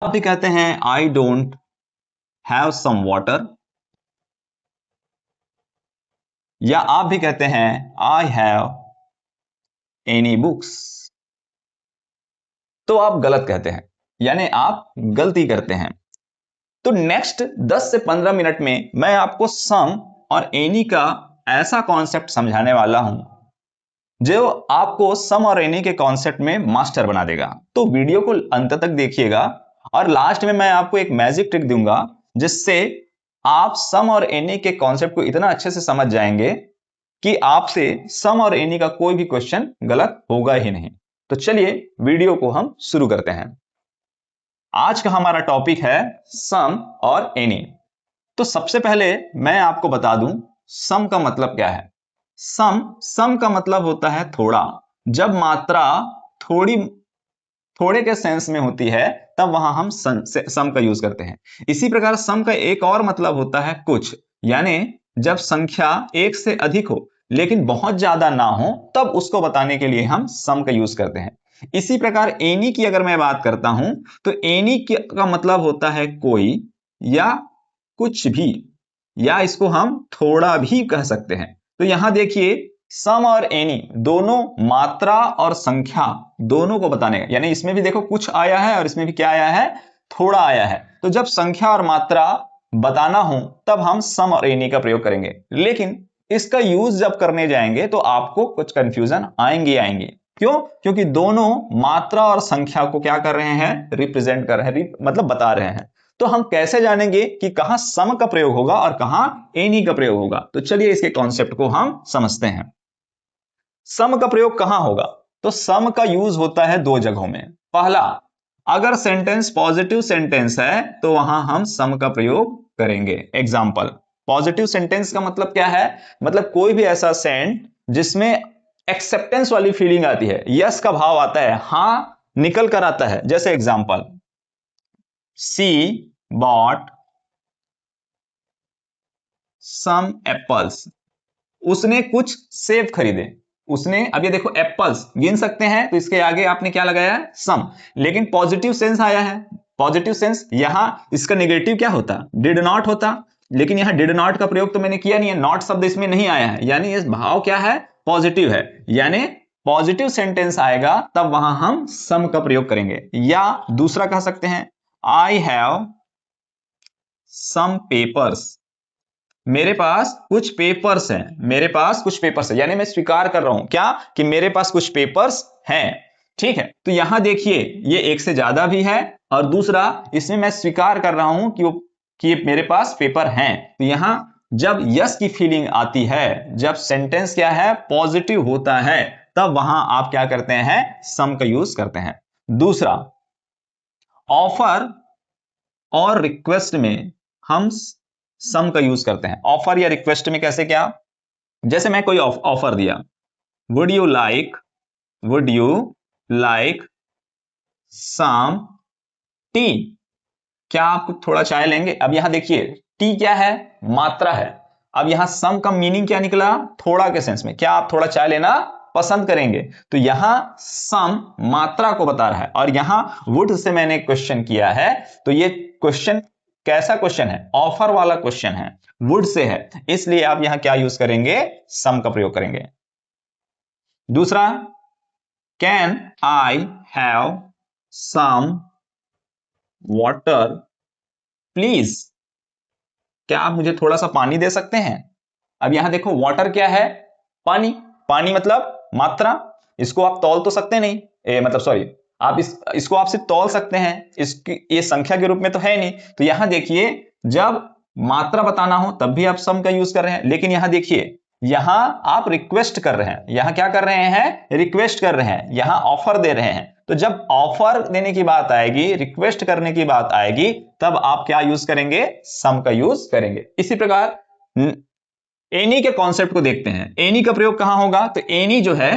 आप भी कहते हैं I don't have some water, या आप भी कहते हैं आई हैव एनी बुक्स। तो आप गलत कहते हैं, यानी आप गलती करते हैं। तो नेक्स्ट 10 से 15 मिनट में मैं आपको सम और एनी का ऐसा कॉन्सेप्ट समझाने वाला हूं जो आपको सम और एनी के कॉन्सेप्ट में मास्टर बना देगा। तो वीडियो को अंत तक देखिएगा और लास्ट में मैं आपको एक मैजिक ट्रिक दूंगा जिससे आप सम और एनी के कॉन्सेप्ट को इतना अच्छे से समझ जाएंगे कि आपसे सम और एनी का कोई भी क्वेश्चन गलत होगा ही नहीं। तो चलिए वीडियो को हम शुरू करते हैं। आज का हमारा टॉपिक है सम और एनी। तो सबसे पहले मैं आपको बता दूं सम का मतलब क्या है। सम का मतलब होता है थोड़ा। जब मात्रा थोड़े के सेंस में होती है तब वहां हम सम का यूज करते हैं। इसी प्रकार सम का एक और मतलब होता है कुछ, यानी जब संख्या एक से अधिक हो लेकिन बहुत ज्यादा ना हो तब उसको बताने के लिए हम सम का यूज करते हैं। इसी प्रकार एनी की अगर मैं बात करता हूं तो एनी का मतलब होता है कोई या कुछ भी, या इसको हम थोड़ा भी कह सकते हैं। तो यहां देखिए सम और एनी दोनों मात्रा और संख्या दोनों को बताने का, यानी इसमें भी देखो कुछ आया है और इसमें भी क्या आया है, थोड़ा आया है। तो जब संख्या और मात्रा बताना हो तब हम सम और एनी का प्रयोग करेंगे, लेकिन इसका यूज जब करने जाएंगे तो आपको कुछ कंफ्यूजन आएंगी। क्यों? क्योंकि दोनों मात्रा और संख्या को क्या कर रहे हैं, रिप्रेजेंट कर रहे हैं, मतलब बता रहे हैं। तो हम कैसे जानेंगे कि कहां सम का प्रयोग होगा और कहां एनी का प्रयोग होगा। तो चलिए इसके कॉन्सेप्ट को हम समझते हैं। सम का प्रयोग कहां होगा? तो सम का यूज होता है दो जगहों में। पहला, अगर सेंटेंस पॉजिटिव सेंटेंस है तो वहां हम सम का प्रयोग करेंगे। एग्जाम्पल, पॉजिटिव सेंटेंस का मतलब क्या है, मतलब कोई भी ऐसा सेंट जिसमें एक्सेप्टेंस वाली फीलिंग आती है, यस का भाव आता है, हां निकल कर आता है। जैसे एग्जाम्पल, सी बॉट सम एप्पल्स, उसने कुछ सेब खरीदे। उसने, अब ये देखो एप्पल्स गिन सकते हैं तो इसके आगे आपने क्या लगाया है, सम। लेकिन पॉजिटिव सेंस आया है, पॉजिटिव सेंस, यहां इसका नेगेटिव क्या होता, डिड नॉट होता। लेकिन यहां डिड नॉट का प्रयोग तो मैंने किया नहीं है, नॉट शब्द इसमें नहीं आया है, यानी इस भाव क्या है, पॉजिटिव है। यानी पॉजिटिव सेंटेंस आएगा तब वहां हम सम का प्रयोग करेंगे। या दूसरा कह सकते हैं, आई हैव सम पेपर्स, मेरे पास कुछ पेपर्स हैं, मेरे पास कुछ पेपर्स है, यानी मैं स्वीकार कर रहा हूं क्या, कि मेरे पास कुछ पेपर्स हैं। ठीक है, तो यहां देखिए ये एक से ज्यादा भी है और दूसरा इसमें मैं स्वीकार कर रहा हूं कि मेरे पास पेपर हैं। तो यहां जब यस की फीलिंग आती है, जब सेंटेंस क्या है, पॉजिटिव होता है, तब वहां आप क्या करते हैं, सम का यूज करते हैं। दूसरा, ऑफर और रिक्वेस्ट में हम सम का यूज करते हैं। ऑफर या रिक्वेस्ट में कैसे, क्या, जैसे मैं कोई ऑफर दिया, would you like some tea, क्या आप थोड़ा चाय लेंगे। अब यहां देखिए टी क्या है, मात्रा है। अब यहां सम का मीनिंग क्या निकला, थोड़ा के सेंस में, क्या आप थोड़ा चाय लेना पसंद करेंगे। तो यहां सम मात्रा को बता रहा है और यहां वुड से मैंने क्वेश्चन किया है, तो ये क्वेश्चन कैसा क्वेश्चन है, ऑफर वाला क्वेश्चन है, वुड से है, इसलिए आप यहां क्या यूज करेंगे, सम का प्रयोग करेंगे। दूसरा, can I have some water please, क्या आप मुझे थोड़ा सा पानी दे सकते हैं। अब यहां देखो वाटर क्या है, पानी, पानी मतलब मात्रा, इसको आप तौल तो सकते नहीं, मतलब सॉरी, आप इसको आप सिर्फ तौल सकते हैं, इसकी ये संख्या के रूप में तो है नहीं। तो यहां देखिए जब मात्रा बताना हो तब भी आप सम का यूज कर रहे हैं, लेकिन यहां देखिए यहां आप रिक्वेस्ट कर रहे हैं, यहां क्या कर रहे हैं, रिक्वेस्ट कर रहे हैं, यहां ऑफर दे रहे हैं। तो जब ऑफर देने की बात आएगी, रिक्वेस्ट करने की बात आएगी, तब आप क्या यूज करेंगे, सम का यूज करेंगे। इसी प्रकार एनी के कॉन्सेप्ट को देखते हैं, एनी का प्रयोग कहां होगा। तो एनी जो है,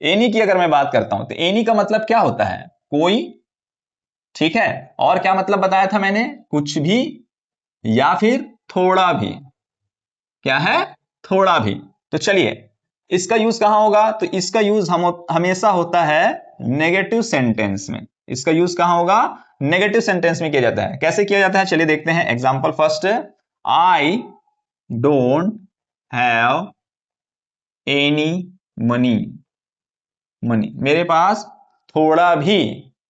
एनी की अगर मैं बात करता हूं तो एनी का मतलब क्या होता है, कोई, ठीक है, और क्या मतलब बताया था मैंने, कुछ भी या फिर थोड़ा भी, क्या है, थोड़ा भी। तो चलिए इसका यूज कहां होगा, तो इसका यूज हमेशा होता है नेगेटिव सेंटेंस में। इसका यूज कहां होगा? नेगेटिव सेंटेंस में किया जाता है। कैसे किया जाता है चलिए देखते हैं। Example first, I don't have any money. मेरे पास थोड़ा भी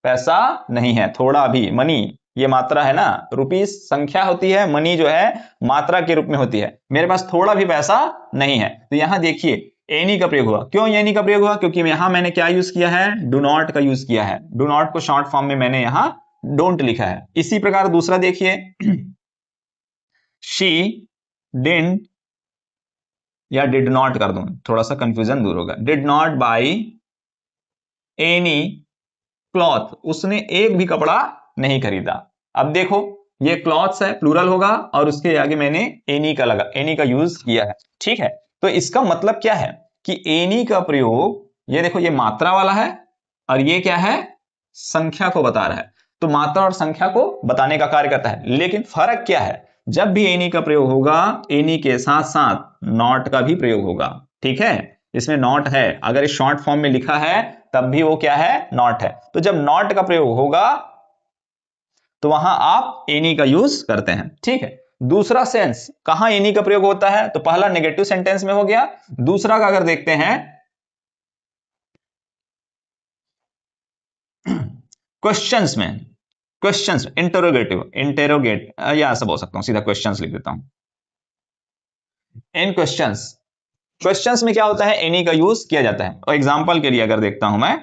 पैसा नहीं है। थोड़ा भी, मनी ये मात्रा है ना, रुपीस संख्या होती है, मनी जो है मात्रा के रूप में होती है। मेरे पास थोड़ा भी पैसा नहीं है। तो यहां देखिए एनी का प्रयोग हुआ। क्यों एनी का प्रयोग हुआ? क्योंकि यहां मैंने क्या यूज किया है? डू नॉट का यूज किया है। डू नॉट को शॉर्ट फॉर्म में मैंने यहां डोंट लिखा है। इसी प्रकार दूसरा देखिए, शी डिडंट, या डिड नॉट कर दूं, थोड़ा सा कंफ्यूजन दूर होगा। Did not by any cloth, उसने एक भी कपड़ा नहीं खरीदा। अब देखो ये क्लॉथ्स है, प्लूरल होगा, और उसके आगे मैंने एनी का एनी का यूज किया है। ठीक है, तो इसका मतलब क्या है कि एनी का प्रयोग, ये देखो ये मात्रा वाला है और ये क्या है? संख्या को बता रहा है। तो मात्रा और संख्या को बताने का कार्य करता है। लेकिन फर्क क्या है? जब भी एनी का प्रयोग होगा, एनी के साथ साथ नॉट का भी प्रयोग होगा। ठीक है, इसमें नॉट है। अगर इस शॉर्ट फॉर्म में लिखा है तब भी वो क्या है? नॉट है। तो जब नॉट का प्रयोग होगा तो वहां आप एनी का यूज करते हैं। ठीक है, दूसरा सेंस कहां एनी का प्रयोग होता है? तो पहला नेगेटिव सेंटेंस में हो गया। दूसरा का अगर देखते हैं क्वेश्चंस में, क्वेश्चंस इंटेरोगेट या ऐसा बोल सकता हूं, सीधा क्वेश्चंस लिख देता हूं। इन क्वेश्चंस में क्या होता है? एनी का यूज किया जाता है। और एग्जांपल के लिए अगर देखता हूं मैं,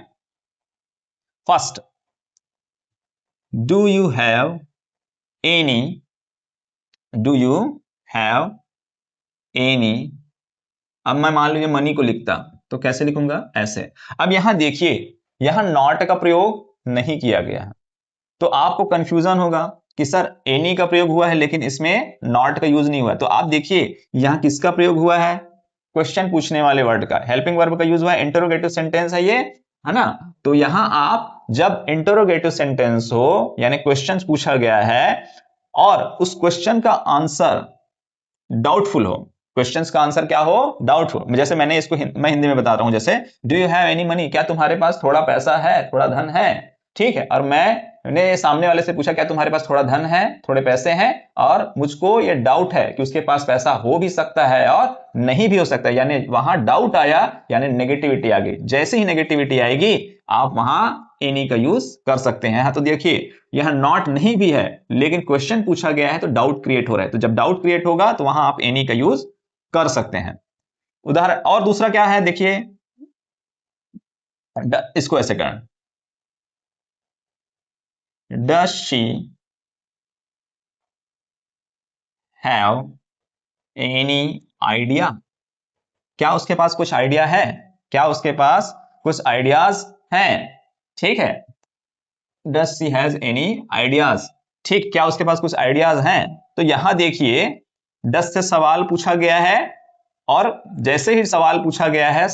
first, do you have any, do you have any. अब मैं मान लीजिए मनी को लिखता तो कैसे लिखूंगा? ऐसे। अब यहां देखिए यहां नॉट का प्रयोग नहीं किया गया है, तो आपको कंफ्यूजन होगा कि सर एनी का प्रयोग हुआ है लेकिन इसमें नॉट का यूज नहीं हुआ है। तो आप देखिए यहां किसका प्रयोग हुआ है? क्वेश्चन पूछने वाले वर्ड का, हेल्पिंग वर्ब का यूज हुआ है। इंटरोगेटिव सेंटेंस है ये, है ना? तो यहां आप जब इंटरोगेटिव सेंटेंस हो यानी क्वेश्चन पूछा गया है और उस क्वेश्चन का आंसर डाउटफुल हो, क्वेश्चंस का आंसर क्या हो? डाउटफुल। जैसे मैंने इसको मैं हिंदी में बता रहा हूं, जैसे do you have any money, क्या तुम्हारे पास थोड़ा पैसा है, थोड़ा धन है? ठीक है, और मैंने सामने वाले से पूछा क्या तुम्हारे पास थोड़ा धन है, थोड़े पैसे हैं, और मुझको ये डाउट है कि उसके पास पैसा हो भी सकता है और नहीं भी हो सकता है, यानी वहां डाउट आया, यानी नेगेटिविटी आ गई। जैसे ही नेगेटिविटी आएगी आप वहां एनी का यूज कर सकते हैं। हाँ, तो देखिए यहां नॉट नहीं भी है लेकिन क्वेश्चन पूछा गया है तो डाउट क्रिएट हो रहा है। तो जब डाउट क्रिएट होगा तो वहां आप एनी का यूज कर सकते हैं। उदाहरण और दूसरा क्या है देखिए, इसको ऐसे करें, does she have any idea, क्या उसके पास कुछ आइडिया है? क्या उसके पास कुछ आइडियाज हैं? ठीक है, does she has any ideas. ठीक, क्या उसके पास कुछ आइडियाज हैं? तो यहां देखिए डज से सवाल पूछा गया है और जैसे ही सवाल पूछा गया है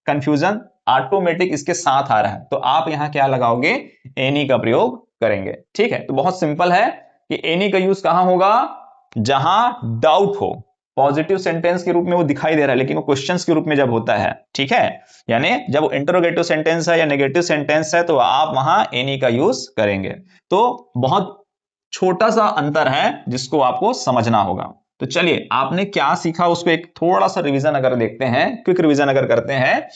कंफ्यूजन ऑटोमेटिक इसके साथ आ रहा है, तो आप यहां क्या लगाओगे? एनी का प्रयोग करेंगे। ठीक है, तो बहुत सिंपल है कि एनी का यूज कहां होगा? जहां डाउट हो। पॉजिटिव सेंटेंस के रूप में वो दिखाई दे रहा है लेकिन वो क्वेश्चंस के रूप में जब होता है, ठीक है, यानी जब वो इंटरोगेटिव सेंटेंस है या नेगेटिव सेंटेंस है तो आप वहां एनी का यूज करेंगे। तो बहुत छोटा सा अंतर है जिसको आपको समझना होगा। तो चलिए आपने क्या सीखा उसको एक थोड़ा सा रिवीजन अगर देखते हैं, क्विक रिवीजन अगर करते हैं।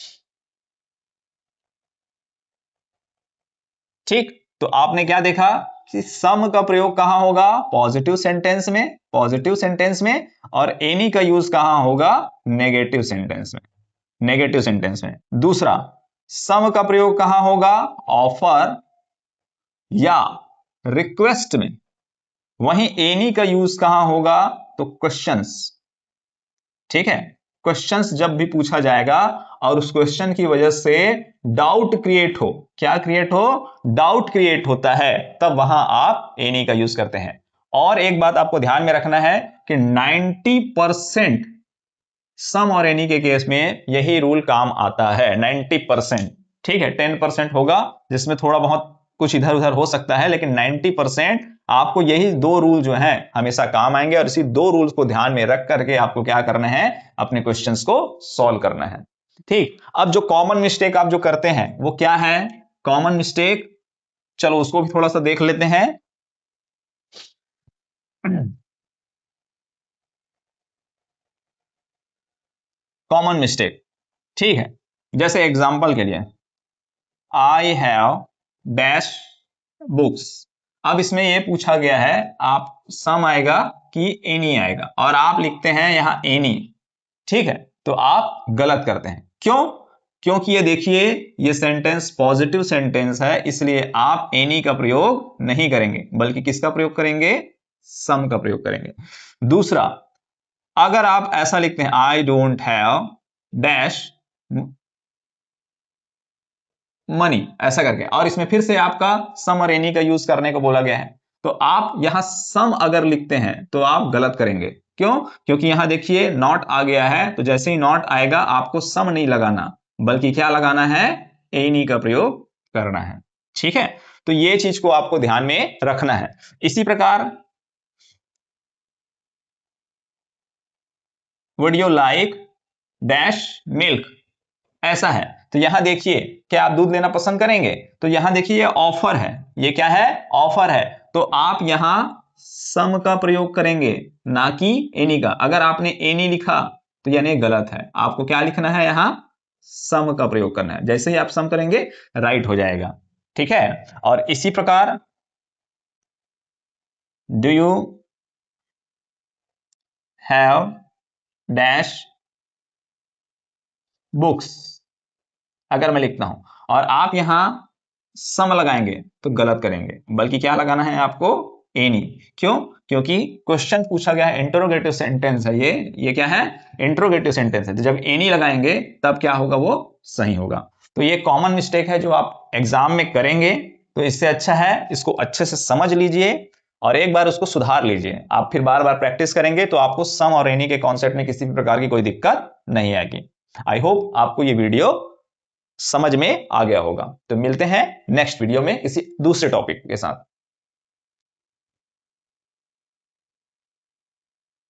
ठीक, तो आपने क्या देखा कि सम का प्रयोग कहां होगा? पॉजिटिव सेंटेंस में, पॉजिटिव सेंटेंस में, और एनी का यूज कहां होगा? नेगेटिव सेंटेंस में, नेगेटिव सेंटेंस में। दूसरा, सम का प्रयोग कहां होगा? ऑफर या रिक्वेस्ट में। वहीं एनी का यूज कहां होगा? तो क्वेश्चंस। ठीक है, क्वेश्चंस जब भी पूछा जाएगा और उस क्वेश्चन की वजह से डाउट क्रिएट हो, क्या क्रिएट हो? डाउट क्रिएट होता है, तब वहां आप एनी का यूज करते हैं। और एक बात आपको ध्यान में रखना है कि 90% सम और एनी के केस में यही रूल काम आता है, 90%। ठीक है, 10% होगा जिसमें थोड़ा बहुत कुछ इधर उधर हो सकता है, लेकिन 90% आपको यही दो रूल जो हैं हमेशा काम आएंगे और इसी दो रूल्स को ध्यान में रख करके आपको क्या करना है? अपने क्वेश्चंस को सॉल्व करना है। ठीक, अब जो कॉमन मिस्टेक आप जो करते हैं वो क्या है? कॉमन मिस्टेक, चलो उसको भी थोड़ा सा देख लेते हैं। कॉमन मिस्टेक, ठीक है, जैसे एग्जांपल के लिए आई हैव डैश बुक्स। अब इसमें ये पूछा गया है आप सम आएगा कि एनी आएगा, और आप लिखते हैं यहां एनी, ठीक है, तो आप गलत करते हैं। क्यों? क्योंकि ये देखिए ये सेंटेंस पॉजिटिव सेंटेंस है, इसलिए आप एनी का प्रयोग नहीं करेंगे, बल्कि किसका प्रयोग करेंगे? सम का प्रयोग करेंगे। दूसरा, अगर आप ऐसा लिखते हैं I don't have dash money ऐसा करके, और इसमें फिर से आपका सम और एनी का यूज करने को बोला गया है, तो आप यहां सम अगर लिखते हैं तो आप गलत करेंगे। क्यों? क्योंकि यहां देखिए नॉट आ गया है, तो जैसे ही नॉट आएगा आपको सम नहीं लगाना, बल्कि क्या लगाना है? एनी का प्रयोग करना है, ठीक है। तो ये चीज को आपको ध्यान में रखना है। इसी प्रकार would you like dash milk, ऐसा है, तो यहां देखिए क्या आप दूध लेना पसंद करेंगे? तो यहां देखिए ये ऑफर है, ये क्या है? ऑफर है, तो आप यहां सम का प्रयोग करेंगे, ना कि एनी का। अगर आपने एनी लिखा तो यानी गलत है, आपको क्या लिखना है? यहां सम का प्रयोग करना है। जैसे ही आप सम करेंगे राइट हो जाएगा, ठीक है। और इसी प्रकार do you have dash books, अगर मैं लिखता हूं और आप यहां सम लगाएंगे तो गलत करेंगे, बल्कि क्या लगाना है आपको? एनी। क्यों? क्योंकि क्वेश्चन पूछा गया है, इंटरोगेटिव सेंटेंस है ये क्या है? इंटरोगेटिव सेंटेंस है, तो जब एनी लगाएंगे तब क्या होगा? वो सही होगा। तो ये कॉमन मिस्टेक है जो आप एग्जाम में करेंगे, तो इससे अच्छा है इसको अच्छे से समझ लीजिए और एक बार उसको सुधार लीजिए। आप फिर बार बार प्रैक्टिस करेंगे तो आपको सम और एनी के कॉन्सेप्ट में किसी भी प्रकार की कोई दिक्कत नहीं आएगी। आई होप आपको ये वीडियो समझ में आ गया होगा। तो मिलते हैं नेक्स्ट वीडियो में किसी दूसरे टॉपिक के साथ।